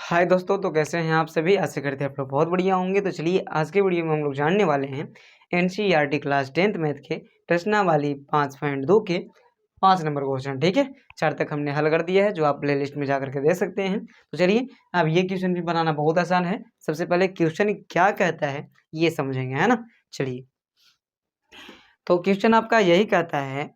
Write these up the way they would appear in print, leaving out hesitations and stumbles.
हाय दोस्तों, तो कैसे हैं आप सभी। आशा करते हैं आप लोग बहुत बढ़िया होंगे। तो चलिए आज के वीडियो में हम लोग जानने वाले हैं एनसीईआरटी क्लास 10th मैथ के प्रश्नावली 5.2 के 5 नंबर क्वेश्चन। ठीक है, 4 तक हमने हल कर दिया है, जो आप प्ले लिस्ट में जा करके देख सकते हैं। तो चलिए अब ये क्वेश्चन भी बनाना बहुत आसान है। सबसे पहले क्वेश्चन क्या कहता है ये समझेंगे, है ना। चलिए, तो क्वेश्चन आपका यही कहता है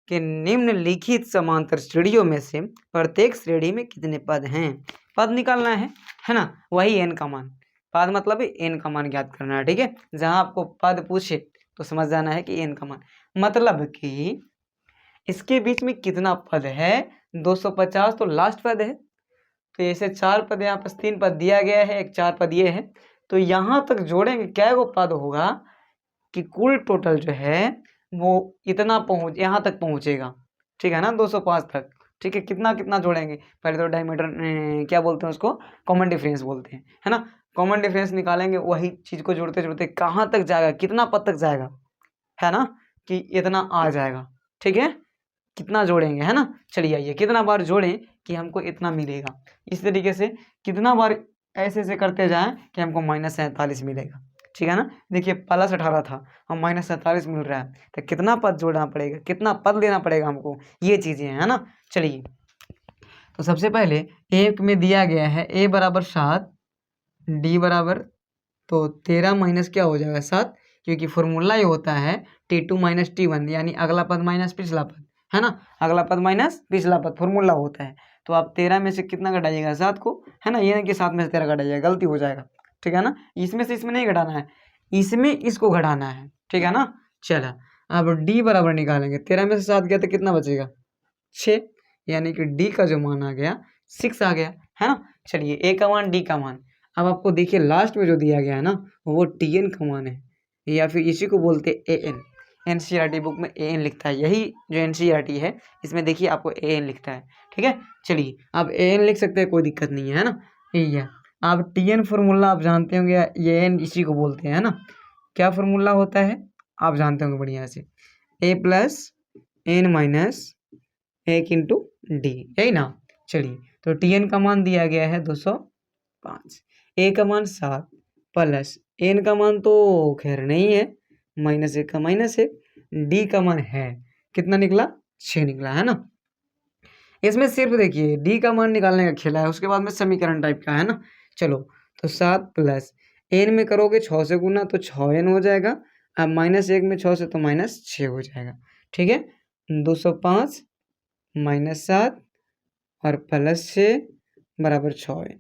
कि निम्नलिखित समांतर श्रेणियों में से प्रत्येक श्रेणी में कितने पद हैं। पद निकालना है ना। वही एन का मान, पद मतलब एन का मान ज्ञात करना है। ठीक है, जहां आपको पद पूछे तो समझ जाना है कि एन का मान मतलब कि इसके बीच में कितना पद है। 250 तो लास्ट पद है, तो ऐसे 4 पद यहाँ पर 3 पद दिया गया है, एक 4 पद ये है। तो यहाँ तक जोड़ेंगे क्या गो पद होगा कि कुल टोटल जो है वो इतना यहाँ तक पहुँचेगा। ठीक है ना, 205 तक। ठीक है, कितना कितना जोड़ेंगे। पहले तो डायमीटर क्या बोलते हैं उसको, कॉमन डिफरेंस बोलते हैं, है ना। कॉमन डिफरेंस निकालेंगे, वही चीज़ को जोड़ते जोड़ते कहाँ तक जाएगा, कितना पद तक जाएगा, है ना, कि इतना आ जाएगा। ठीक है, कितना जोड़ेंगे, है ना। चलिए आइए कितना बार जोड़ें कि हमको इतना मिलेगा। इस तरीके से कितना बार ऐसे ऐसे करते जाएं कि हमको -47 मिलेगा। ठीक है ना। देखिए +18 था, हम -47 मिल रहा है, तो कितना पद जोड़ना पड़ेगा, कितना पद लेना पड़ेगा हमको, ये चीज़ें हैं, है ना। चलिए, तो सबसे पहले एक में दिया गया है a बराबर 7, d बराबर, तो 13 माइनस क्या हो जाएगा 7, क्योंकि फॉर्मूला ये होता है T2 माइनस T1, यानी अगला पद माइनस पिछला पद, है ना। अगला पद माइनस पिछला पद फॉर्मूला होता है। तो आप 13 में से कितना घटाइएगा 7 को, है ना। ये नहीं कि 7 में से 13 घटाइएगा, गलती हो जाएगा। ठीक है ना, इसमें से इसमें नहीं घटाना है, इसमें इसको घटाना है। ठीक है ना। चला, अब d बराबर निकालेंगे। 13 में से 7 गया तो कितना बचेगा 6, यानी कि d का जो मान आ गया 6 आ गया, है ना। चलिए a का मान d का मान, अब आपको देखिए लास्ट में जो दिया गया है ना वो tn का मान है, या फिर इसी को बोलते हैं an। एनसीईआरटी बुक में an लिखता है, यही जो एनसीईआरटी है इसमें देखिए आपको an लिखता है। ठीक है, चलिए आप an लिख सकते हैं, कोई दिक्कत नहीं है ना। यही है, आप tn फार्मूला आप जानते होंगे, ये n इसी को बोलते हैं, है ना। क्या फार्मूला होता है आप जानते होंगे बढ़िया से, a plus n minus 1 into d, यही ना। चलिए, तो tn का मान दिया गया है 205, a का मान 7 प्लस n का मान तो खैर नहीं है, -1 का -1, d का मान है कितना निकला 6 निकला, है ना। इसमें सिर्फ देखिए d का मान निकालने का खेला है, उसके बाद में समीकरण टाइप का है ना। चलो, तो 7 प्लस n में करोगे 6 से गुना तो 6n हो जाएगा। अब -1 में 6 से तो -6 हो जाएगा। ठीक है, 205 -7 और +6 बराबर 6n।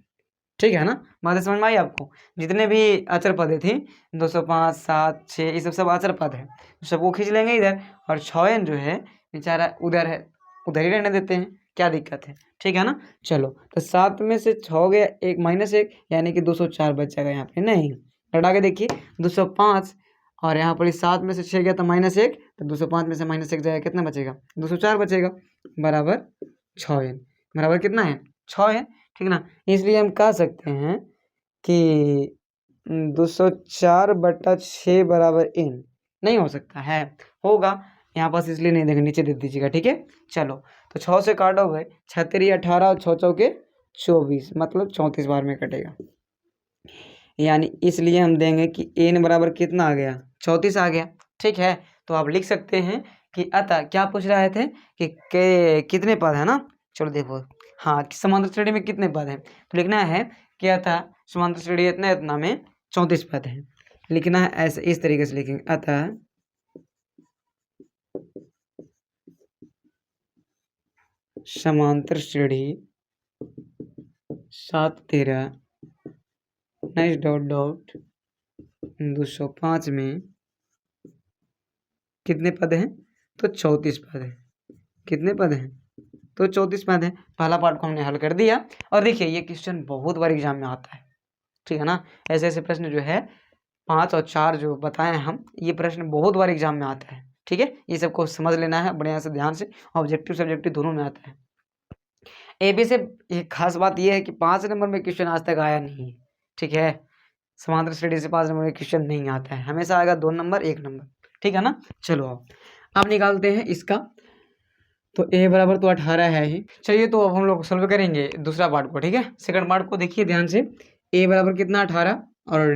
ठीक है ना, बातें समझ में आई आपको। जितने भी अचर पदें थी 205, 7, 6, ये सब सब अचर पद है, सबको खींच लेंगे इधर, और 6n जो है बेचारा उधर है, उधर ही रहने देते हैं, क्या दिक्कत है। ठीक है ना। चलो, तो 7 में से 6 गया, एक -1, यानी कि 204 बच जाएगा यहाँ पे। नहीं, घटा के देखिए 205, और यहाँ पर 7 में से 6 गया तो -1, तो 205 में से -1 जाएगा, कितना बचेगा 204 बचेगा, बराबर 6n। बराबर कितना है 6 है। ठीक ना, इसलिए हम कह सकते हैं कि 204/6 बराबर n नहीं हो सकता है, होगा यहाँ पास, इसलिए नहीं देंगे, नीचे दे दीजिएगा। ठीक है, चलो, तो 6 से काटोगे 6 3 18 और 6 चौके 24, मतलब 34 बार में कटेगा, यानी इसलिए हम देंगे कि n बराबर कितना आ गया 34 आ गया। ठीक है, तो आप लिख सकते हैं कि अतः क्या पूछ रहे थे कि कितने पद है ना। चलो देखो, हाँ, समांतर श्रेणी में कितने पद हैं, तो लिखना है कि अतः समांतर श्रेणी इतना इतना में 34 पद हैं। लिखना है ऐसे, इस तरीके से लिखेंगे, अतः समांतर श्रेणी 7 13 205 में कितने पद हैं, तो 34 पद हैं। कितने पद हैं, तो 34 पद हैं। पहला पार्ट को हमने हल कर दिया। और देखिए ये क्वेश्चन बहुत बार एग्जाम में आता है। ठीक है ना, ऐसे ऐसे प्रश्न जो है 5 और 4 जो बताए हम, ये प्रश्न बहुत बार एग्जाम में आता है। ठीक है, ये सबको समझ लेना है बढ़िया से, ध्यान से। ऑब्जेक्टिव सब्जेक्टिव दोनों में आता है। एबी से एक खास बात यह है कि 5 नंबर में क्वेश्चन आज तक आया नहीं है। ठीक है, समांतर श्रेणी से 5 नंबर में क्वेश्चन नहीं आता है, हमेशा आएगा 2 नंबर 1 नंबर। ठीक है ना। चलो अब निकालते हैं इसका तो ए बराबर तो 18 है ही। चलिए तो अब हम लोग सॉल्व करेंगे दूसरा पार्ट को, ठीक है। सेकंड पार्ट को देखिए ध्यान से। ए बराबर कितना 18 और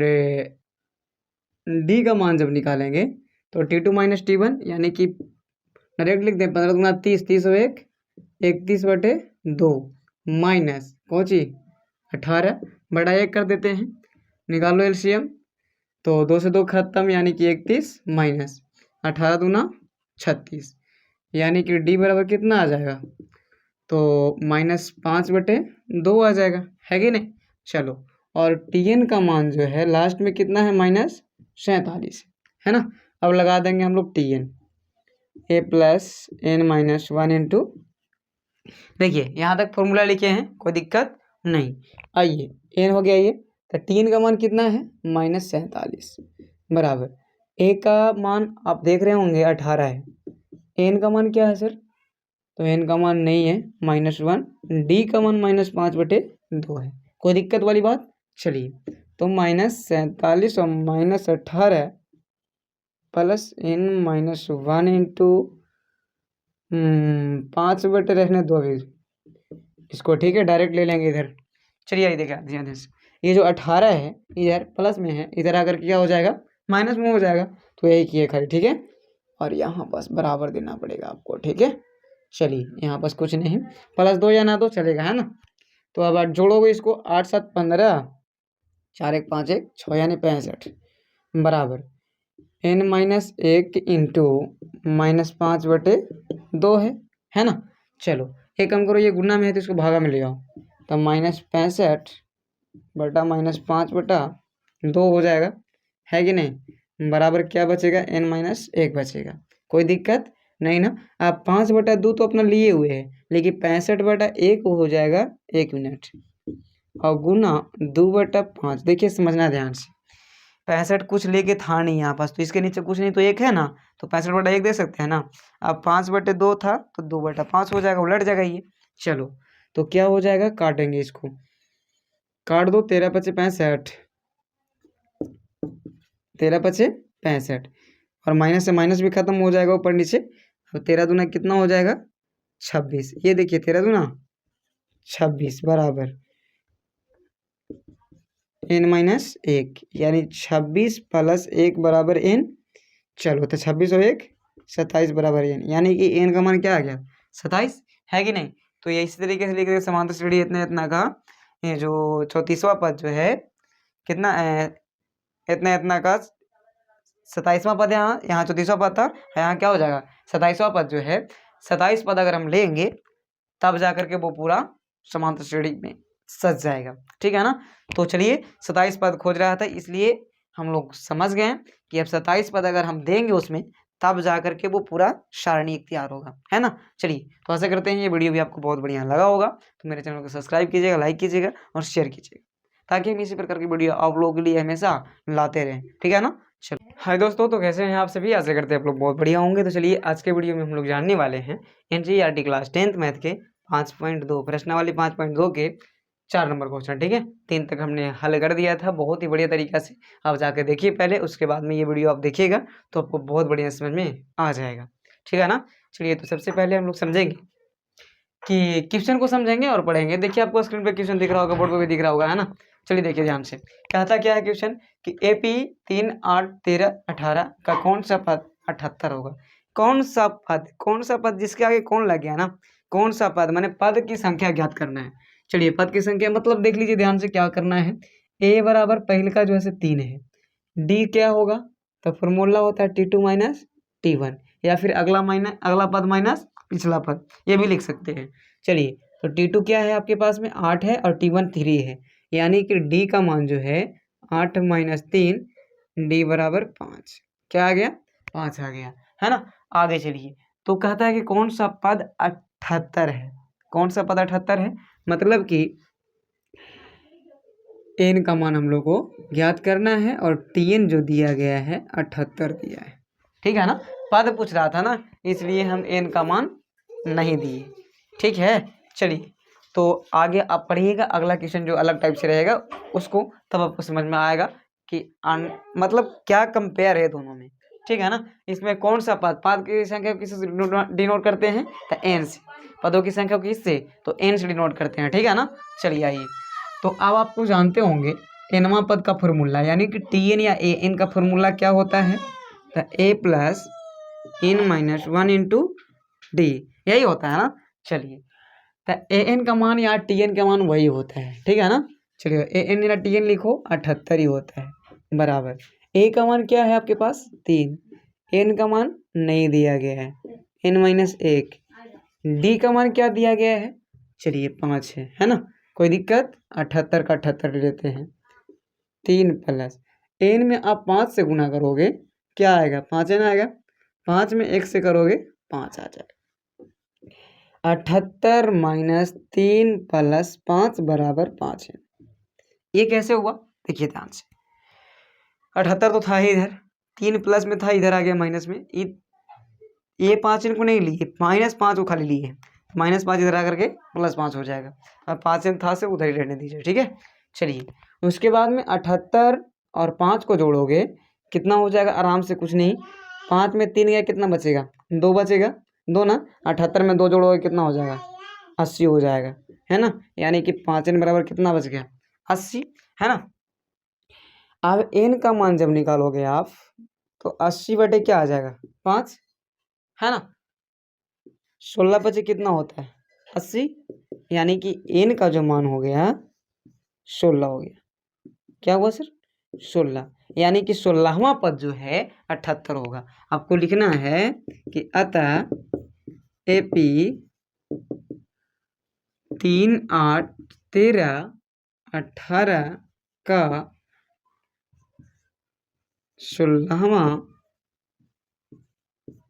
डी का मान जब निकालेंगे तो T2 माइनस T1 यानी कि डायरेक्ट लिख दें 15 दूना 30, 30 और 1 31/2 माइनस कौची 18 बड़ा 1 कर देते हैं, निकालो एलसीएम। तो 2 से 2 खत्म यानी कि 31 माइनस 18 दूना 36 यानी कि डी बराबर कितना आ जाएगा, तो -5/2 आ जाएगा, है कि नहीं। चलो और Tn का मान जो है लास्ट में कितना है -47 है ना। अब लगा देंगे हम लोग Tn a plus n minus 1 into, देखिए यहाँ तक फॉर्मूला लिखे हैं, कोई दिक्कत नहीं। आइए n हो गया ये, तो Tn का मान कितना है -47 बराबर a का मान आप देख रहे होंगे 18 है, n का मान क्या है सर, तो n का मान नहीं है -1, d का मान -5/2 है, कोई दिक्कत वाली बात। चलिए तो -47 और -18 प्लस n-1 इंटू 5 रहने दो अभी इसको, ठीक है, डायरेक्ट ले लेंगे इधर। चलिए आइए देखिए ध्यान से, ये जो 18 है इधर प्लस में है, इधर आकर क्या हो जाएगा माइनस में हो जाएगा, तो यही किए खाली, ठीक है। और यहाँ बस बराबर देना पड़ेगा आपको, ठीक है। चलिए यहाँ बस कुछ नहीं, +2 या ना 2 चलेगा, है ना। तो अब आप जोड़ोगे इसको 8 7 15 4 1 5 1 6 यानी 65 बराबर n-1 इंटू -5/2 है ना। चलो एक काम करो, ये गुना में है तो इसको भागा में ले आओ, तो -65 बटा -5/2 हो जाएगा, है कि नहीं। बराबर क्या बचेगा n-1 बचेगा, कोई दिक्कत नहीं ना। आप 5/2 तो अपना लिए हुए है, लेकिन 65/1 हो जाएगा 1 मिनट, और गुना 2/5, देखिए समझना ध्यान से। 65 कुछ लेके था नहीं यहाँ पास, तो इसके नीचे कुछ नहीं तो 1 है ना, तो 65/1 दे सकते हैं ना। अब 5/2 था तो 2/5 हो जाएगा, उलट जाएगा ये। चलो तो क्या हो जाएगा, काटेंगे इसको, काट दो, 13 × 5 = 65, 13 × 5 = 65, और माइनस से माइनस भी खत्म हो जाएगा ऊपर नीचे। अब 13 दूना कितना हो जाएगा 26, ये देखिए 13 दूना 26 बराबर n-1 यानी 26 + 1 बराबर n। चलो तो 26 और 1 27 बराबर n, यानी कि n का मान क्या आ गया 27, है कि नहीं। तो ये इसी तरीके से लिख समांतर श्रेणी इतना इतना का, ये जो 34वां पद जो है कितना इतना इतना का 27वां पद, यहाँ यहाँ 34वां पद था, यहाँ क्या हो जाएगा 27वां पद जो है, 27 पद अगर हम लेंगे तब जाकर के वो पूरा समांतर श्रेणी में सज जाएगा, ठीक है ना। तो चलिए 27 पद खोज रहा था, इसलिए हम लोग समझ गए कि अब 27 पद अगर हम देंगे उसमें तब जाकर के वो पूरा सारणी तैयार होगा, है ना। चलिए तो ऐसा करते हैं, ये वीडियो भी आपको बहुत बढ़िया लगा होगा तो मेरे चैनल को सब्सक्राइब कीजिएगा, लाइक कीजिएगा और शेयर कीजिएगा, ताकि हम इसी प्रकार की वीडियो आप लोगों के लिए हमेशा लाते रहें, ठीक है ना। चलो हाय दोस्तों, तो कैसे हैं आप सभी, आशा करते हैं आप लोग बहुत बढ़िया होंगे। तो चलिए आज के वीडियो में हम लोग जानने वाले हैं NCERT क्लास 10th मैथ के 5.2 प्रश्नावली 5.2 के 4 नंबर क्वेश्चन, ठीक है। 3 तक हमने हल कर दिया था बहुत ही बढ़िया तरीका से, आप जाके देखिए पहले, उसके बाद में ये वीडियो आप देखिएगा तो आपको बहुत बढ़िया समझ में आ जाएगा, ठीक है ना। चलिए तो सबसे पहले हम लोग समझेंगे कि क्वेश्चन को समझेंगे और पढ़ेंगे। देखिए आपको स्क्रीन पे क्वेश्चन दिख रहा होगा, बोर्ड पे भी दिख रहा होगा, है ना। चलिए देखिए ध्यान से, कहता क्या है क्वेश्चन कि AP 3 8 13 18 का कौन सा पद 78 होगा। कौन सा पद जिसके आगे कौन लग गया ना, कौन सा पद माने पद की संख्या ज्ञात करना है। चलिए पद की संख्या मतलब देख लीजिए ध्यान से क्या करना है। A बराबर पहले का जो है 3 है, D क्या होगा, तो फॉर्मूला होता है T2 माइनस T1, या फिर अगला पद माइनस पिछला पद, ये भी लिख सकते हैं। चलिए तो T2 क्या है आपके पास में 8 है और T1 3 है, यानी कि D का मान जो है 8 - 3, D बराबर 5, क्या आ गया 5 आ गया, है ना। आगे चलिए, तो कहता है कि कौन सा पद 78 है, कौन सा पद 78 है, मतलब कि n का मान हम लोग को ज्ञात करना है और Tn जो दिया गया है 78 दिया है, ठीक है ना। पद पूछ रहा था ना, इसलिए हम n का मान नहीं दिए, ठीक है। चलिए तो आगे आप पढ़िएगा, अगला क्वेश्चन जो अलग टाइप से रहेगा उसको, तब आपको समझ में आएगा कि मतलब क्या कंपेयर है दोनों में, ठीक है ना। इसमें कौन सा पद, पद की संख्या किससे डिनोट करते हैं, तो एन से। पदों की संख्या किससे, तो एन से डिनोट करते हैं, ठीक है ना। चलिए आइए, तो अब आपको जानते होंगे एनवा पद का फॉर्मूला, यानी कि टी एन या ए एन का फॉर्मूला क्या होता है, तो a plus n minus one into d, यही होता है ना। चलिए, तो ए एन का मान या टी एन का मान वही होता है, ठीक है ना। चलिए ए एन या टी एन लिखो, 78 ही होता है, बराबर। ए का मान क्या है आपके पास, 3। एन का मान नहीं दिया गया है, एन माइनस 1। डी का मान क्या दिया गया है, चलिए 5 है ना, कोई दिक्कत। 78 का 78 ले लेते हैं, 3 प्लस एन में आप 5 से गुना करोगे, क्या आएगा, 5 एन आएगा। 5 में 1 से करोगे 5 आ जाएगा। 78 माइनस 3 प्लस 5 बराबर 5 है। ये कैसे हुआ, देखिए ध्यान से। 78 तो था ही इधर, 3 प्लस में था, इधर आ गया माइनस में। ये 5 इनको नहीं लिए, -5 को खाली लिए, -5 इधर आकर के +5 हो जाएगा। अब 5 इन था से उधर ही रहने दीजिए, ठीक है। चलिए, उसके बाद में 78 और 5 को जोड़ोगे, कितना हो जाएगा, आराम से, कुछ नहीं। 5 में 3 गया, कितना बचेगा, 2 बचेगा, 2 ना। 78 में 2 जोड़ोगे कितना हो जाएगा, 80 हो जाएगा, है ना। यानी कि 5 एन बराबर कितना बच गया, 80, है ना। अब एन का मान जब निकालोगे आप, तो 80 बटे क्या आ जाएगा, 5, है ना। 16 बचे कितना होता है, 80, यानी कि एन का जो मान हो गया 16 हो गया। क्या हुआ सर, 16, यानी कि 16वां पद जो है 78 होगा। आपको लिखना है कि अतः एपी 3, 8, 13, 18 का 16वां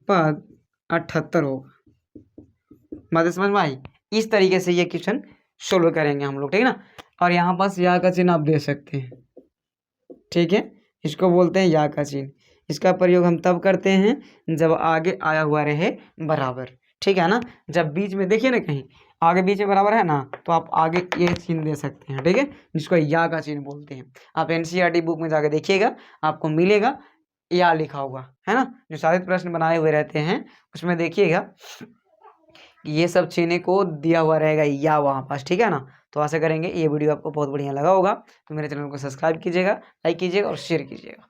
पद 78 होगा। बात समझ में आई। इस तरीके से ये क्वेश्चन सोल्व करेंगे हम लोग, ठीक है ना। और यहाँ पास या का चिन्ह आप दे सकते हैं, ठीक है। इसको बोलते हैं या का चिन्ह। इसका प्रयोग हम तब करते हैं जब आगे आया हुआ रहे बराबर, ठीक है ना। जब बीच में देखिए ना, कहीं आगे बीच में बराबर है ना, तो आप आगे ये चिन्ह दे सकते हैं, ठीक है, जिसको या का चिन्ह बोलते हैं। आप एनसीईआरटी बुक में जाके देखिएगा, आपको मिलेगा या लिखा हुआ, है ना। जो सारे प्रश्न बनाए हुए रहते हैं उसमें देखिएगा ये सब चिन्ह को दिया हुआ रहेगा या वहाँ पास, ठीक है ना। तो आशा करेंगे ये वीडियो आपको बहुत बढ़िया लगा होगा। तो मेरे चैनल को सब्सक्राइब कीजिएगा, लाइक कीजिएगा और शेयर कीजिएगा।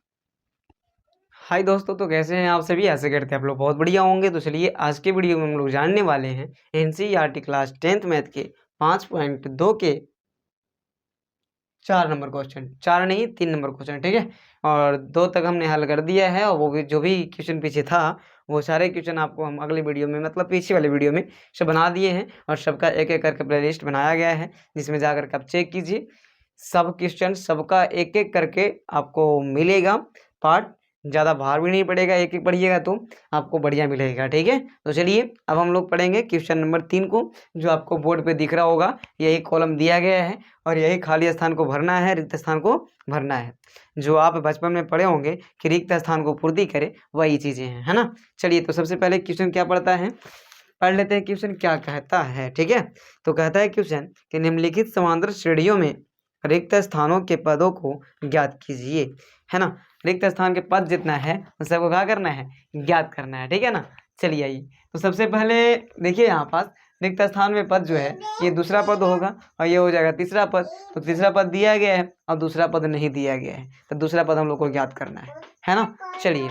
हाय दोस्तों, तो कैसे हैं आप सभी, ऐसे करते हैं आप लोग बहुत बढ़िया होंगे। तो चलिए आज के वीडियो में हम लोग जानने वाले हैं एनसीईआरटी क्लास 10th मैथ के 5.2 के 4 नंबर क्वेश्चन, 4 नहीं 3 नंबर क्वेश्चन, ठीक है। और 2 तक हमने हल कर दिया है, और वो भी जो भी क्वेश्चन पीछे था वो सारे क्वेश्चन आपको हम अगले वीडियो में, मतलब पीछे वाले वीडियो में सब बना दिए हैं। और सबका एक एक करके प्लेलिस्ट बनाया गया है, जिसमें जाकर के आप चेक कीजिए। सब क्वेश्चन सबका एक एक करके आपको मिलेगा पार्ट, ज़्यादा भार भी नहीं पड़ेगा, एक एक पढ़िएगा तो आपको बढ़िया मिलेगा, ठीक है। तो चलिए अब हम लोग पढ़ेंगे क्वेश्चन नंबर 3 को, जो आपको बोर्ड पे दिख रहा होगा। यही कॉलम दिया गया है और यही खाली स्थान को भरना है, रिक्त स्थान को भरना है। जो आप बचपन में पढ़े होंगे कि रिक्त स्थान को पूर्ति करे, वही चीज़ें हैं, है ना। चलिए, तो सबसे पहले क्वेश्चन क्या पढ़ता है, पढ़ लेते हैं क्वेश्चन क्या कहता है, ठीक है। तो कहता है क्वेश्चन कि निम्नलिखित समांतर श्रेणियों में रिक्त स्थानों के पदों को ज्ञात कीजिए, है ना। रिक्त स्थान के पद जितना है उन सबको क्या करना है, ज्ञात करना है, ठीक है ना। चलिए आइए, तो सबसे पहले देखिए यहाँ पास रिक्त स्थान में पद जो है ये दूसरा पद होगा, और ये हो जाएगा तीसरा पद। तो तीसरा पद दिया गया है और दूसरा पद नहीं दिया गया है, तो दूसरा पद हम लोग को ज्ञात करना है ना। चलिए,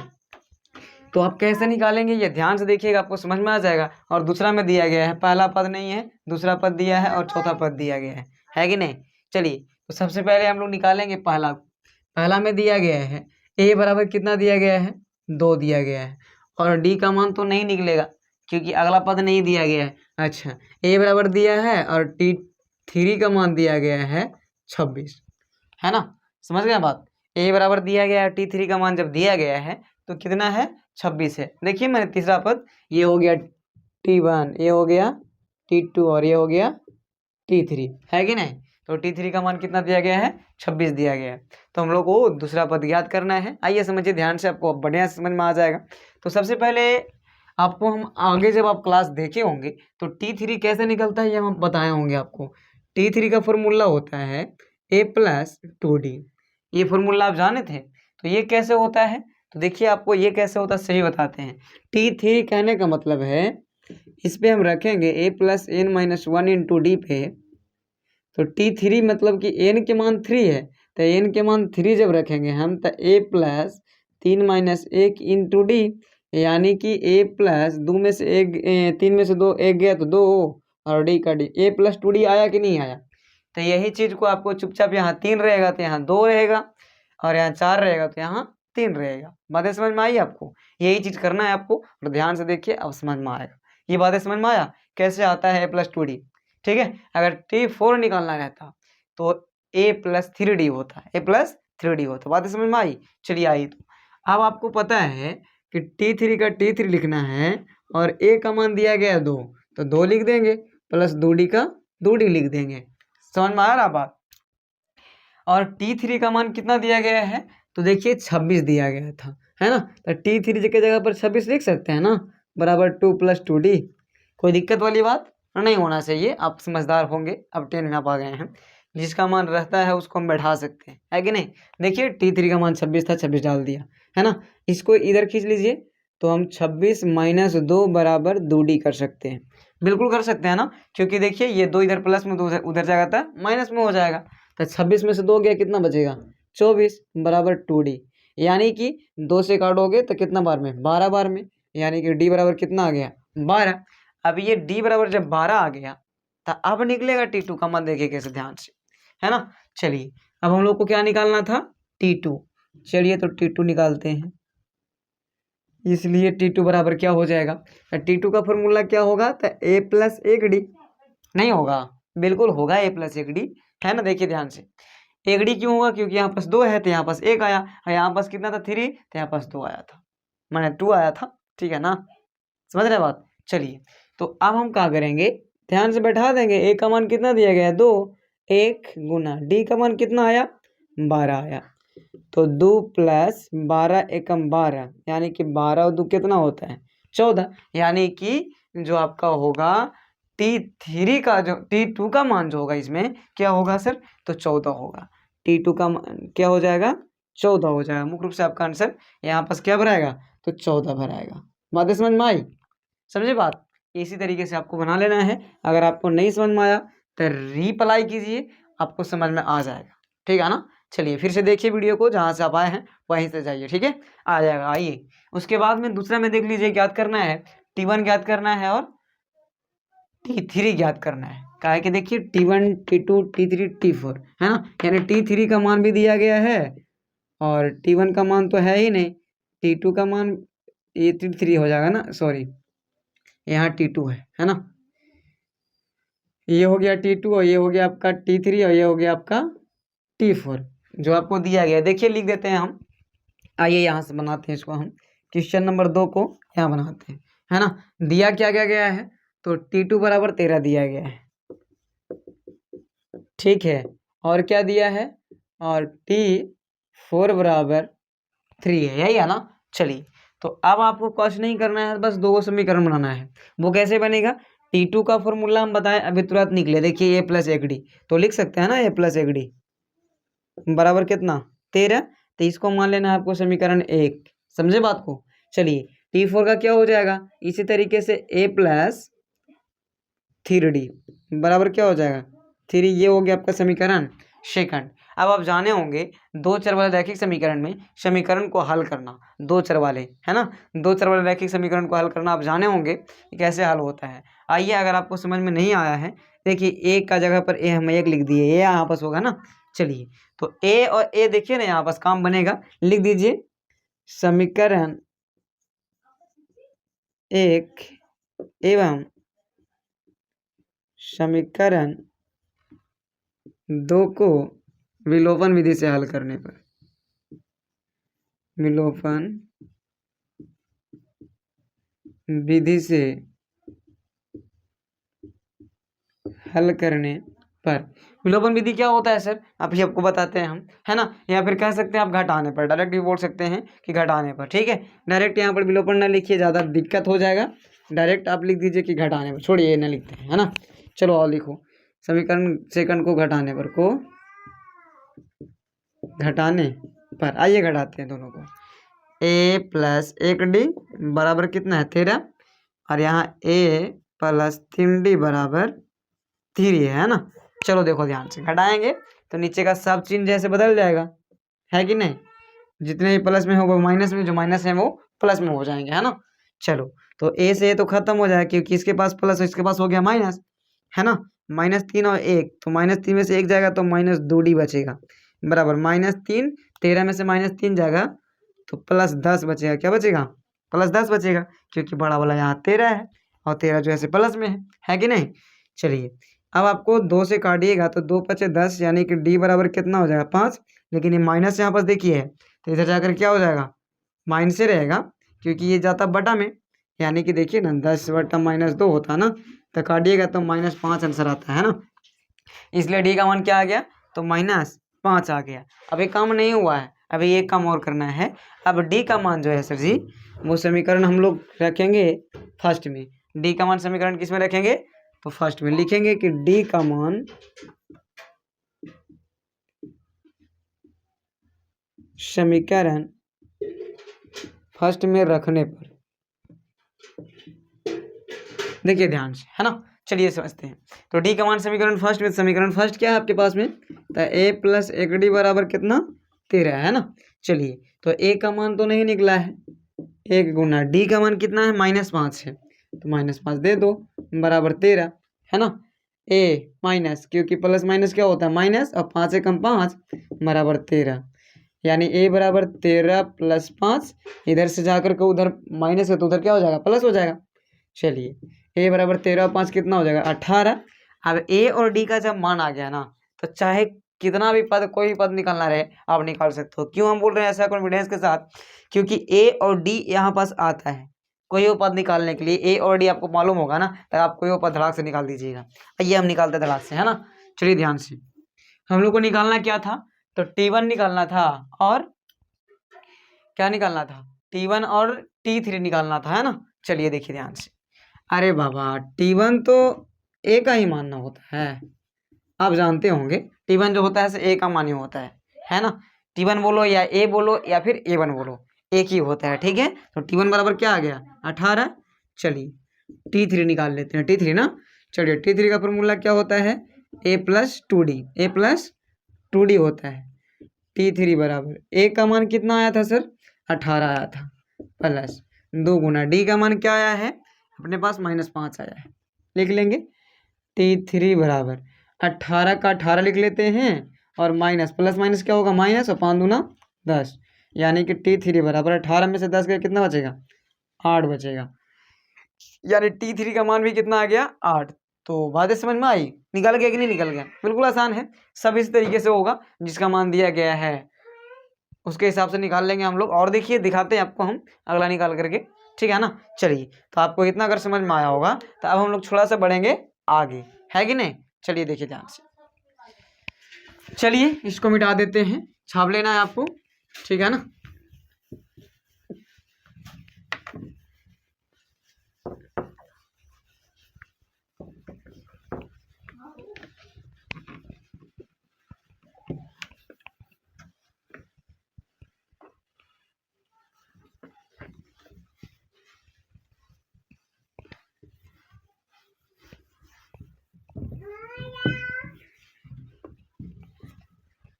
तो आप कैसे निकालेंगे ये ध्यान से देखिएगा, आपको समझ में आ जाएगा। और दूसरा में दिया गया है, पहला पद नहीं है, दूसरा पद दिया है और चौथा पद दिया गया है कि नहीं। चलिए, तो सबसे पहले हम लोग निकालेंगे पहला में दिया गया है ए बराबर कितना दिया गया है, 2 दिया गया है। और डी का मान तो नहीं निकलेगा क्योंकि अगला पद नहीं दिया गया है। अच्छा, ए बराबर दिया है और T3 का मान दिया गया है 26, है ना। समझ गए बात। ए बराबर दिया गया है, T3 का मान जब दिया गया है तो कितना है, 26 है। देखिए मैंने तीसरा पद, ये हो गया T1, ये हो गया T2 और ये हो गया T3, है कि नहीं। तो T3 का मान कितना दिया गया है, 26 दिया गया है। तो हम लोग को दूसरा पद ज्ञात करना है। आइए समझिए ध्यान से, आपको बढ़िया समझ में आ जाएगा। तो सबसे पहले आपको हम आगे जब आप क्लास देखे होंगे तो T3 कैसे निकलता है ये हम बताए होंगे आपको। T3 का फॉर्मूला होता है A + 2D, ये फॉर्मूला आप जाने थे। तो ये कैसे होता है, तो देखिए आपको ये कैसे होता है सही बताते हैं। T3 कहने का मतलब है इस पे हम रखेंगे a plus n minus one into d पे, तो T3 मतलब कि n के मान 3 है, तो n के मान 3 जब रखेंगे हम तो a plus 3 minus 1 into D, यानी कि a प्लस 2 में से एक 3 में से 2 एक गया तो 2 और d का d, a प्लस 2d आया कि नहीं आया। तो यही चीज़ को आपको चुपचाप यहाँ 3 रहेगा तो यहाँ 2 रहेगा, और यहाँ 4 रहेगा तो यहाँ 3 रहेगा। बातें समझ में आई आपको, यही चीज़ करना है आपको, और ध्यान से देखिए अब समझ में आएगा। ये बातें समझ में आया कैसे आता है a प्लस 2d। ठीक है, अगर T4 निकालना रहता तो a प्लस 3d होता, a प्लस 3d होता। बातें समझ में आई, चलिए आई। तो अब आपको पता है कि T3 का T3 लिखना है और a का मान दिया गया 2, तो 2 लिख देंगे, प्लस 2d का 2d लिख देंगे। समझ में आ रहा बात। और T3 का मान कितना दिया गया है, तो देखिए 26 दिया गया था, है ना। तो T3 की जगह पर 26 लिख सकते हैं ना, बराबर 2 प्लस 2d। कोई दिक्कत वाली बात नहीं होना चाहिए, आप समझदार होंगे, अब 10 में आप आ गए हैं। जिसका मान रहता है उसको हम बैठा सकते हैं, है कि नहीं। देखिए T3 का मान 26 था, 26 डाल दिया, है ना। इसको इधर खींच लीजिए तो हम 26 माइनस 2 बराबर 2d कर सकते हैं। बिल्कुल कर सकते हैं ना, क्योंकि देखिए ये 2 इधर प्लस में, 2 उधर जाएगा तो माइनस में हो जाएगा। तो 26 में से 2 गया, कितना बचेगा 24 बराबर 2d, यानी कि 2 से काटोगे तो कितना बार में 12 बार में, यानी कि d बराबर कितना आ गया 12। अब ये d बराबर जब 12 आ गया तो अब निकलेगा T2 का मान, देखिए कैसे ध्यान से, है ना। चलिए अब हम लोग को क्या निकालना था T2, चलिए तो T2 निकालते हैं। इसलिए T2 बराबर क्या हो जाएगा, तो T2 का फॉर्मूला क्या होगा, तो a प्लस 1d। नहीं होगा, बिल्कुल होगा a प्लस 1d, है ना। देखिए ध्यान से, 1d क्यों होगा, क्योंकि यहाँ पास 2 है तो यहाँ पास 1 आया, और यहाँ पास कितना था 3, तो यहाँ पास 2 आया था, मैंने 2 आया था। ठीक है ना, समझ रहे बात। चलिए तो अब हम क्या करेंगे, ध्यान से बैठा देंगे। a का मान कितना दिया गया है 2, 1 गुना d का मान कितना आया 12 आया, तो 2 प्लस 12 एकम 12, यानी कि 12 और 2 कितना होता है 14, यानी कि जो आपका होगा T3 का जो T2 का मान जो होगा इसमें क्या होगा सर, तो 14 होगा। T2 का मान क्या हो जाएगा 14 हो जाएगा। मुख्य रूप से आपका आंसर यहाँ पास क्या भराएगा, तो 14 भराएगा। बातें समझ में आई, समझे बात। इसी तरीके से आपको बना लेना है। अगर आपको नहीं समझ में आया तो रीअप्लाई कीजिए, आपको समझ में आ जाएगा। ठीक है ना। चलिए फिर से देखिए वीडियो को, जहाँ से आप आए हैं वहीं से जाइए, ठीक है, आ जाएगा। आइए उसके बाद में दूसरा में देख लीजिए, ज्ञात करना है T1 ज्ञात करना है और T3 ज्ञात करना है। क्या है कि देखिए T1 T2 T3 T4, है ना, यानी T3 का मान भी दिया गया है और T1 का मान तो है ही नहीं, T2 का मान ये T3 हो जाएगा ना, सॉरी यहाँ T2 है ना। ये हो गया T2 और ये हो गया आपका T3 और ये हो गया आपका T4 जो आपको दिया गया। देखिए लिख देते हैं हम, आइए यहाँ से बनाते हैं इसको हम, क्वेश्चन नंबर 2 को यहाँ बनाते हैं, है ना। दिया क्या क्या गया है, तो T2 बराबर 13 दिया गया है, ठीक है, और क्या दिया है, और T4 बराबर 3 है, यही है ना। चलिए तो अब आपको कुछ नहीं करना है, बस 2 समीकरण बनाना है। वो कैसे बनेगा, T2 का फॉर्मूला हम बताएं अभी तुरंत निकले, देखिए a प्लस 1d, तो लिख सकते हैं ना a प्लस 1d बराबर कितना 13, तो इसको मान लेना है आपको समीकरण 1, समझे बात को। चलिए T4 का क्या हो जाएगा, इसी तरीके से a प्लस 3d बराबर क्या हो जाएगा 3, ये हो गया आपका समीकरण सेकंड। अब आप जाने होंगे दो चर वाले रैखिक समीकरण में समीकरण को हल करना, दो चर वाले, है ना, दो चर वाले रैखिक समीकरण को हल करना आप जाने होंगे कि कैसे हल होता है। आइए अगर आपको समझ में नहीं आया है, देखिए एक का जगह पर ए हम 1 लिख दिए, ये यहाँ पास होगा ना। चलिए तो ए और ए देखिए ना यहाँ पास काम बनेगा, लिख दीजिए समीकरण 1 एवं समीकरण 2 को विलोपन विधि से हल करने पर, विलोपन विधि से हल करने पर, विलोपन विधि क्या होता है सर, अभी आपको बताते हैं हम, है ना, या फिर कह सकते हैं आप घटाने पर, डायरेक्ट भी बोल सकते हैं कि घटाने पर, ठीक है। डायरेक्ट यहाँ पर विलोपन ना लिखिए, ज़्यादा दिक्कत हो जाएगा, डायरेक्ट आप लिख दीजिए कि घटाने पर, छोड़िए ना लिखते हैं, है ना। चलो और लिखो समीकरण सेकंड को घटाने पर, को घटाने पर, आइए घटाते हैं दोनों को। ए प्लस 1d बराबर कितना है 13, और यहाँ ए प्लस 3d बराबर 3 है ना। चलो देखो ध्यान से, घटाएंगे तो नीचे का सब चिन्ह जैसे बदल जाएगा, है कि नहीं। जितने प्लस में हो वो माइनस में, जो माइनस है वो प्लस में हो जाएंगे, है ना। चलो तो ए से तो खत्म हो जाएगा क्योंकि इसके पास प्लस है, इसके पास हो गया माइनस, है ना। -3 और 1, तो -3 में से 1 जाएगा तो -2d बचेगा बराबर -3। 13 में से -3 जाएगा तो +10 बचेगा। क्या बचेगा? +10 बचेगा, क्योंकि बड़ा वाला यहाँ 13 है और 13 जो है प्लस में है कि नहीं। चलिए अब आपको 2 से काटिएगा तो 2 × 5 = 10, यानी कि d बराबर कितना हो जाएगा 5। लेकिन ये माइनस यहाँ पर देखिए है, तो इधर जाकर क्या हो जाएगा, माइनस से रहेगा, क्योंकि ये जाता बटा में, यानी कि देखिए ना 10 बटा -2 होता है ना, तो काटिएगा तो -5 आंसर आता है ना। इसलिए डी का मान क्या आ गया, तो -5 आ गया। अभी काम नहीं हुआ है, अभी एक काम और करना है। अब डी का मान जो है सर जी, वो समीकरण हम लोग रखेंगे फर्स्ट में। डी का मान समीकरण किस में रखेंगे, तो फर्स्ट में लिखेंगे कि डी का मान समीकरण फर्स्ट में रखने पर, देखिए ध्यान से, है ना। चलिए समझते हैं। तो डी का मान समीकरण फर्स्ट में, समीकरण फर्स्ट क्या है आपके पास में, तो a + 1d बराबर कितना 13 है ना। चलिए तो a का मान तो नहीं निकला है, 1 गुना d का मान कितना है -5 है, तो -5 दे दो बराबर 13, है ना। a माइनस, क्योंकि प्लस माइनस क्या होता है माइनस, और 5 से कम 5 बराबर 13, यानी a बराबर 13 + 5, इधर से जाकर के उधर माइनस है तो उधर क्या हो जाएगा प्लस हो जाएगा। चलिए a बराबर 13 और 5 कितना हो जाएगा 18। अब a और d का जब मान आ गया ना, तो चाहे कितना भी पद, कोई भी पद निकालना रहे आप निकाल सकते हो। क्यों हम बोल रहे हैं ऐसा कॉन्फिडेंस के साथ, क्योंकि a और d यहाँ पास आता है। कोई वो पद निकालने के लिए a और d आपको मालूम होगा ना, तो आप कोई वो पद धड़ाक से निकाल दीजिएगा। आइए हम निकालते धड़ाक से, है ना। चलिए ध्यान से, हम लोग को निकालना क्या था, तो t1 निकालना था, और क्या निकालना था, t1 और t3 निकालना था, है ना। चलिए देखिए ध्यान से, अरे बाबा t1 तो a का ही मानना होता है, आप जानते होंगे t1 जो होता है a का मान ही होता है ना। t1 बोलो या a बोलो या फिर a1 बोलो, एक ही होता है, ठीक है। तो t1 बराबर क्या आ गया 18। चलिए t3 निकाल लेते हैं, t3 ना। चलिए t3 का फॉर्मूला क्या होता है, a + 2d होता है। t3 बराबर a का मान कितना आया था सर 18 आया था, प्लस 2 गुना d का मान क्या आया है अपने पास -5 आया है, लिख लेंगे। t3 बराबर 18 का 18 लिख लेते हैं, और माइनस प्लस माइनस क्या होगा माइनस, और 5 दूना 10, यानी कि t3 बराबर 18 में से 10 का कितना बचेगा 8 बचेगा, यानी t3 का मान भी कितना आ गया 8। तो बातें समझ में आई, निकल गया कि नहीं निकल गया, बिल्कुल आसान है। सब इस तरीके से होगा, जिसका मान दिया गया है उसके हिसाब से निकाल लेंगे हम लोग। और देखिए दिखाते हैं आपको हम अगला निकाल करके, ठीक है ना। चलिए तो आपको इतना अगर समझ में आया होगा, तो अब हम लोग थोड़ा सा बढ़ेंगे आगे, है कि नहीं। चलिए देखिए ध्यान से, चलिए इसको मिटा देते हैं, छाप लेना है आपको, ठीक है ना।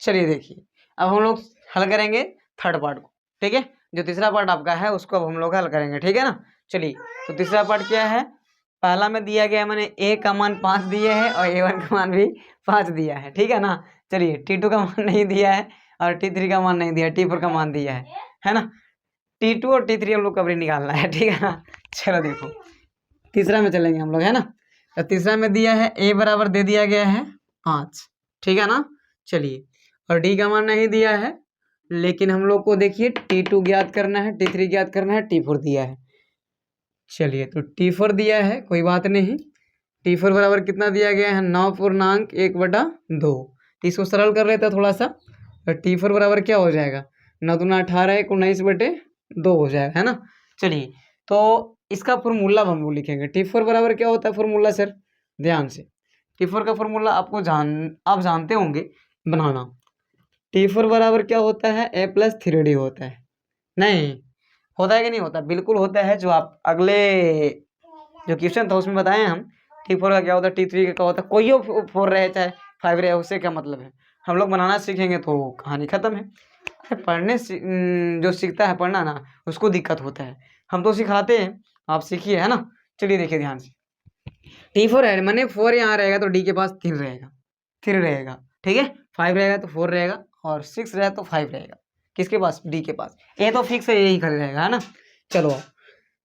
चलिए देखिए, अब हम लोग हल करेंगे थर्ड पार्ट को, ठीक है। जो तीसरा पार्ट आपका है उसको अब हम लोग हल करेंगे, ठीक है ना। चलिए तो तीसरा पार्ट क्या है, पहला में दिया गया मैंने a का मान 5 दिए है और a1 का मान भी 5 दिया है, ठीक है ना। चलिए t2 का मान नहीं दिया है और t3 का मान नहीं दिया है, t4 का मान दिया है ना। t2 और t3 हम लोग कभी निकालना है, ठीक है ना। चलो देखो तीसरा में चलेंगे हम लोग, है ना। तो तीसरा में दिया है a बराबर दे दिया गया है 5, ठीक है ना। चलिए और d का मान नहीं दिया है, लेकिन हम लोग को देखिए t2 ज्ञात करना है, t3 ज्ञात करना है, t4 दिया है। चलिए तो t4 दिया है, कोई बात नहीं। t4 बराबर कितना दिया गया है 9 पूर्णांक 1/2, इसको सरल कर लेते हैं थोड़ा सा। तो t4 बराबर क्या हो जाएगा 9 दूना 18 19/2 हो जाएगा, है ना। चलिए तो इसका फॉर्मूला हम लोग लिखेंगे। t4 बराबर क्या होता है फॉर्मूला सर, ध्यान से, t4 का फॉर्मूला आप जानते होंगे बनाना। t4 बराबर क्या होता है a + 3d होता है, नहीं होता है कि नहीं होता? बिल्कुल होता है। जो आप अगले जो क्वेश्चन था उसमें बताए हम T4 का क्या होता है, T3 का क्या होता है, कोई 4 रहे चाहे 5 रहे, उससे क्या मतलब है। हम लोग बनाना सीखेंगे तो कहानी खत्म है। पढ़ने जो सीखता है पढ़ना ना, उसको दिक्कत होता है। हम तो सिखाते हैं, आप सीखिए, है ना। चलिए देखिए ध्यान से, T4 है मैंने 4 यहाँ रहेगा तो D के पास 3 रहेगा, 3 रहेगा, ठीक है। 5 रहेगा तो 4 रहेगा, और 6 रहेगा तो 5 रहेगा। किसके पास? D के पास। ये तो फिक्स है, यही खड़े रहेगा, है ना। चलो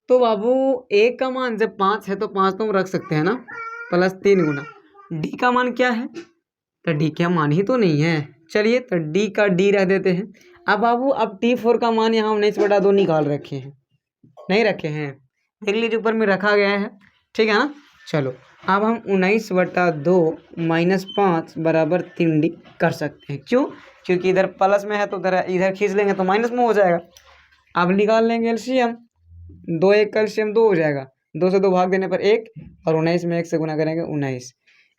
तो बाबू A का मान जब 5 है तो 5 तो हम रख सकते हैं ना, प्लस 3 गुना D का मान क्या है, तो D का मान ही तो नहीं है। चलिए तो D का D रख देते हैं। अब बाबू अब T4 का मान यहाँ हम 19/2 निकाल रखे हैं, नहीं रखे हैं, देख लीजिए ऊपर में रखा गया है, ठीक है ना। चलो अब हम 19/2 -5 बराबर 3D कर सकते हैं। क्यों? क्योंकि इधर प्लस में है तो इधर खींच लेंगे तो माइनस में हो जाएगा। अब निकाल लेंगे एलसीएम, 2 1 का एलसीएम 2 हो जाएगा, 2 से 2 भाग देने पर 1, और 19 में 1 से गुना करेंगे 19,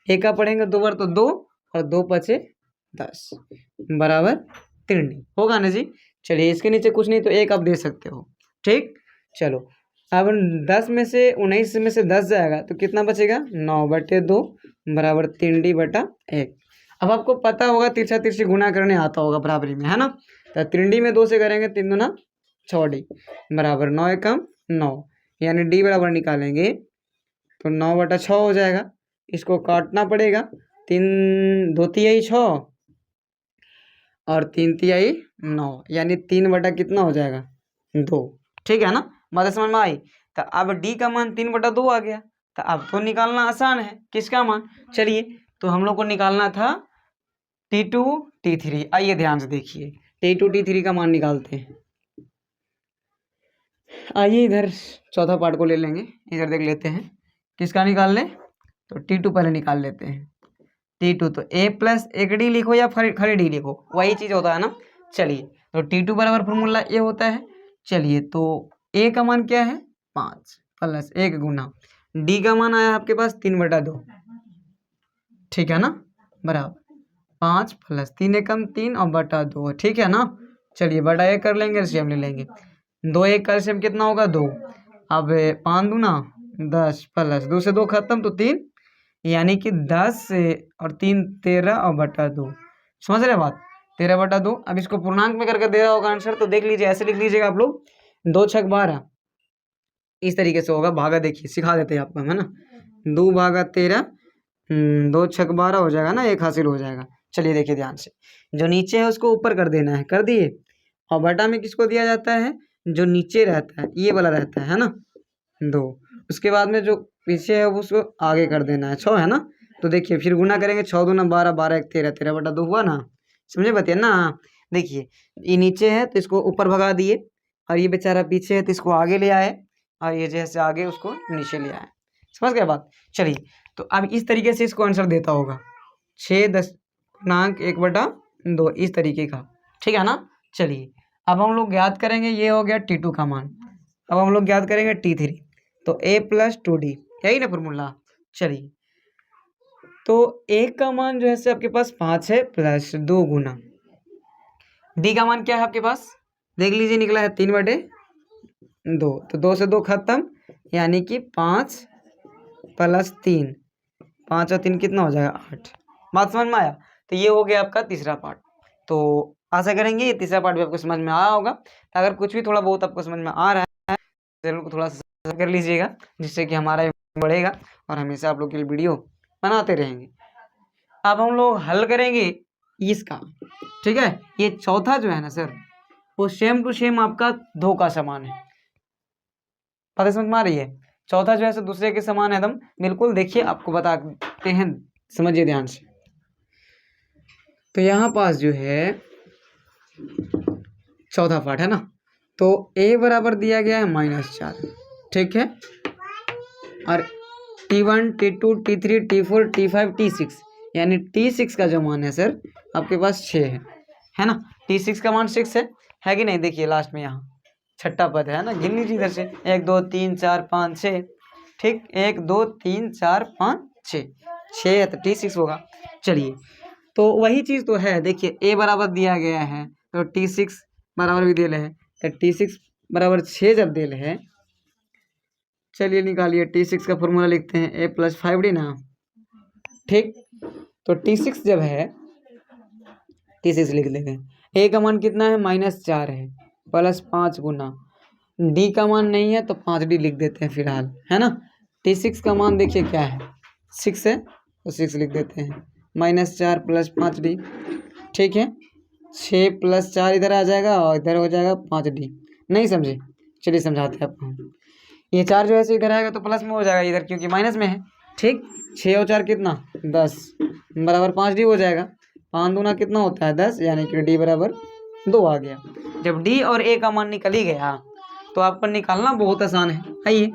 1 का पढ़ेंगे 2 बार तो 2, और 2 पचे 10 बराबर 3D होगा ना जी। चलिए इसके नीचे कुछ नहीं तो 1 आप दे सकते हो, ठीक। चलो अब 10 में से 19 में से 10 जाएगा तो कितना बचेगा, 9/2 बराबर 3D/1। अब आपको पता होगा तिरछा तिरछी गुना करने आता होगा बराबरी में, है ना। तो 3D में 2 से करेंगे 3 दूना 6D बराबर 9 एकम 9, यानी D बराबर निकालेंगे तो 9/6 हो जाएगा। इसको काटना पड़ेगा, 3 2 तिहाई 6 और 3 तिहाई 9, यानी 3 कितना हो जाएगा 2, ठीक है ना। बात समझ में आई। तो अब D का मान 3/2 आ गया, तो अब तो निकालना आसान है, किसका मान। चलिए तो हम लोग को निकालना था T2 T3। आइए ध्यान से देखिए, T2 T3 का मान निकालते हैं। आइए इधर चौथा पार्ट को ले लेंगे, इधर देख लेते हैं किसका निकाल लें। तो T2 पहले निकाल लेते हैं। T2 तो A प्लस 1D लिखो या खड़ी D लिखो, वही चीज़ होता है ना। चलिए तो T2 बराबर फॉर्मूला A होता है। चलिए तो A का मान क्या है 5 प्लस 1 गुना D का मान आया आपके पास 3/2, ठीक है ना, बराबर 5 प्लस 3 एकम 3 और बटा 2, ठीक है ना। चलिए बटा 1 कर लेंगे, एलसीएम ले लेंगे, 2 1 का एलसीएम कितना होगा 2। अब 5 दूना 10 प्लस 2 से 2 खत्म तो 3, यानी कि 10 और 3 13 और बटा 2, समझ रहे बात, 13/2। अब इसको पूर्णांक में करके दे रहा होगा आंसर, तो देख लीजिए ऐसे लिख लीजिएगा आप लोग, 2 छक 12 इस तरीके से होगा। भागा देखिए सिखा देते हैं आपको, है ना। 2 भागा 13, 2 छक 12 हो जाएगा ना, 1 हासिल हो जाएगा। चलिए देखिए ध्यान से, जो नीचे है उसको ऊपर कर देना है, कर दिए। और बटा में किसको दिया जाता है, जो नीचे रहता है ये वाला रहता है ना 2, उसके बाद में जो पीछे है उसको आगे कर देना है 6, है ना। तो देखिए फिर गुना करेंगे, 6 दूना 12, 12 1 13, 13/2 हुआ ना, समझे बतिया ना। देखिए ये नीचे है तो इसको ऊपर भगा दिए, और ये बेचारा पीछे है तो इसको आगे ले आए, और ये जैसे आगे उसको नीचे ले आए, समझ गए बात। चलिए तो अब इस तरीके से इसको आंसर देता होगा 6 10 पूर्णांक 1/2 इस तरीके का, ठीक है ना। चलिए अब हम लोग ज्ञात करेंगे, ये हो गया T2 का मान। अब हम लोग ज्ञात करेंगे T3, तो A प्लस 2D, यही ना फॉर्मूला। चलिए तो A का मान जो है से आपके पास 5 है प्लस 2 गुना D का मान क्या है आपके पास, देख लीजिए निकला है 3/2, तो 2 से 2 खत्म, यानी कि 5 प्लस 3, 5 और 3 कितना हो जाएगा 8। बात समझ में आया। तो ये हो गया आपका तीसरा पार्ट। तो आशा करेंगे ये तीसरा पार्ट भी आपको समझ में आया होगा। तो अगर कुछ भी थोड़ा बहुत आपको समझ में आ रहा है चैनल को थोड़ा सा कर लीजिएगा, जिससे कि हमारा बढ़ेगा और हमेशा आप लोग के लिए वीडियो बनाते रहेंगे। अब हम लोग हल करेंगे इसका, ठीक है। ये चौथा जो है ना सर, वो सेम टू सेम आपका 2 का समान है, पता समझ में आ रही है। चौथा जो है सो दूसरे के समान है एकदम बिल्कुल। देखिए आपको बताते हैं, समझिए ध्यान से। तो यहाँ पास जो है चौथा पार्ट है ना, तो A बराबर दिया गया है -4, ठीक है। और T1 T2 T3 T4 T5 T6, यानी T6 का जो मान है सर आपके पास 6 है ना। T6 का मान 6 है कि नहीं। देखिए लास्ट में यहाँ छठा पद है ना, गिन लीजिए इधर से 1 2 3 4 5 6, ठीक, 1 2 3 4 5 6, 6 है तो T6 होगा। चलिए तो वही चीज़ तो है, देखिए A बराबर दिया गया है तो T6 बराबर भी दे रहे हैं, तो T6 बराबर 6 जब दिल है, चलिए निकालिए। T6 का फॉर्मूला लिखते हैं a+5d ना, ठीक। तो T6 जब है, T6 लिख देते हैं। a का मान कितना है, -4 है, +5 गुना d का मान नहीं है तो 5d लिख देते हैं फिलहाल, है ना। T6 का मान देखिए क्या है, 6 है तो 6 लिख देते हैं, -4 + 5d, ठीक है। 6 + 4 इधर आ जाएगा और इधर हो जाएगा 5d। नहीं समझे, चलिए समझाते हैं आपको। ये 4 जो है इधर आएगा तो प्लस में हो जाएगा इधर, क्योंकि माइनस में है, ठीक। 6 और 4 कितना, 10 बराबर 5d हो जाएगा। 5 दूना कितना होता है 10, यानी कि d बराबर 2 आ गया। जब d और a का मान निकल ही गया तो आपको निकालना बहुत आसान है। आइए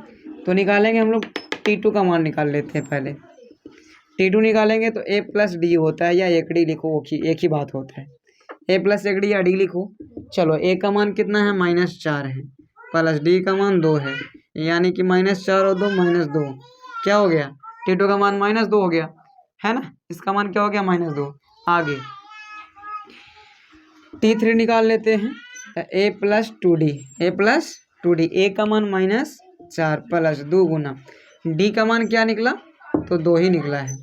तो निकालेंगे हम लोग। T2 का मान निकाल लेते हैं पहले। T2 निकालेंगे तो a+d होता है, या 1d लिखो, एक ही बात होता है। a+1d या d लिखो। चलो a का मान कितना है, -4 है, प्लस d का मान 2 है, यानी कि -4 और 2 -2 क्या हो गया, T2 का मान -2 हो गया, है ना। इसका मान क्या हो गया, -2। आगे T3 निकाल लेते हैं। a+2d, a+2d, a का मान -4 प्लस 2 गुना d का मान क्या निकला, तो 2 ही निकला है।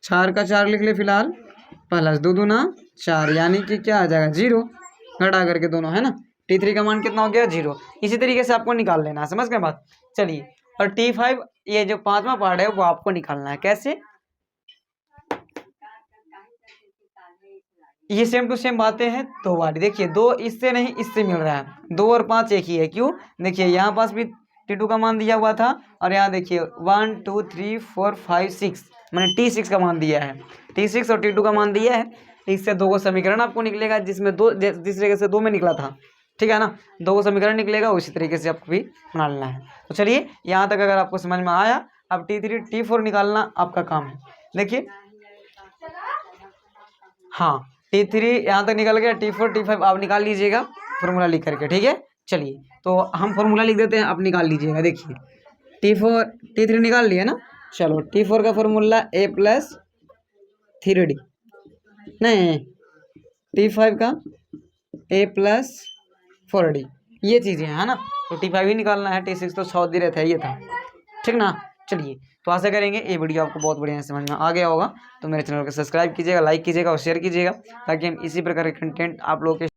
4 का 4 लिख ले फिलहाल, प्लस 2 दूना 4, यानी कि क्या आ जाएगा, 0, घटा करके दोनों, है ना। T3 का मान कितना हो गया, 0। इसी तरीके से आपको निकाल लेना है, समझ गए बात। चलिए, और T5 ये जो 5वां पार्ट है वो आपको निकालना है। कैसे, ये सेम टू सेम बातें हैं। दो बार देखिए, 2 इससे नहीं इससे मिल रहा है, 2 और 5 एक ही है। क्यों, देखिए यहाँ पास भी T2 का मान दिया हुआ था, और यहाँ देखिए 1 2 3 4 5 6, मैंने T6 का मान दिया है। T6 और T2 का मान दिया है, तो इससे 2 को समीकरण आपको निकलेगा, जिसमें 2 जिस तरीके से 2 में निकला था, ठीक है ना। 2 को समीकरण निकलेगा, उसी तरीके से आपको भी बना लेना है। तो चलिए, यहाँ तक अगर आपको समझ में आया, अब T3 T4 निकालना आपका काम है। देखिए, हाँ, T3 यहाँ तक निकल गया, T4 T5 आप निकाल लीजिएगा फॉर्मूला लिख करके, ठीक है। चलिए, तो हम फॉर्मूला लिख देते हैं, आप निकाल लीजिएगा। देखिए, T3 निकाल लिया ना। चलो, T4 का फॉर्मूला a+3d, नहीं, T5 का a+4d, ये चीज़ें हैं, है ना। तो T5 ही निकालना है, T6 तो 100 दे रहे थे, ये था, ठीक ना। चलिए, तो आशा करेंगे ये वीडियो आपको बहुत बढ़िया समझ में आ गया होगा। तो मेरे चैनल को सब्सक्राइब कीजिएगा, लाइक कीजिएगा और शेयर कीजिएगा, ताकि हम इसी प्रकार के कंटेंट आप लोगों के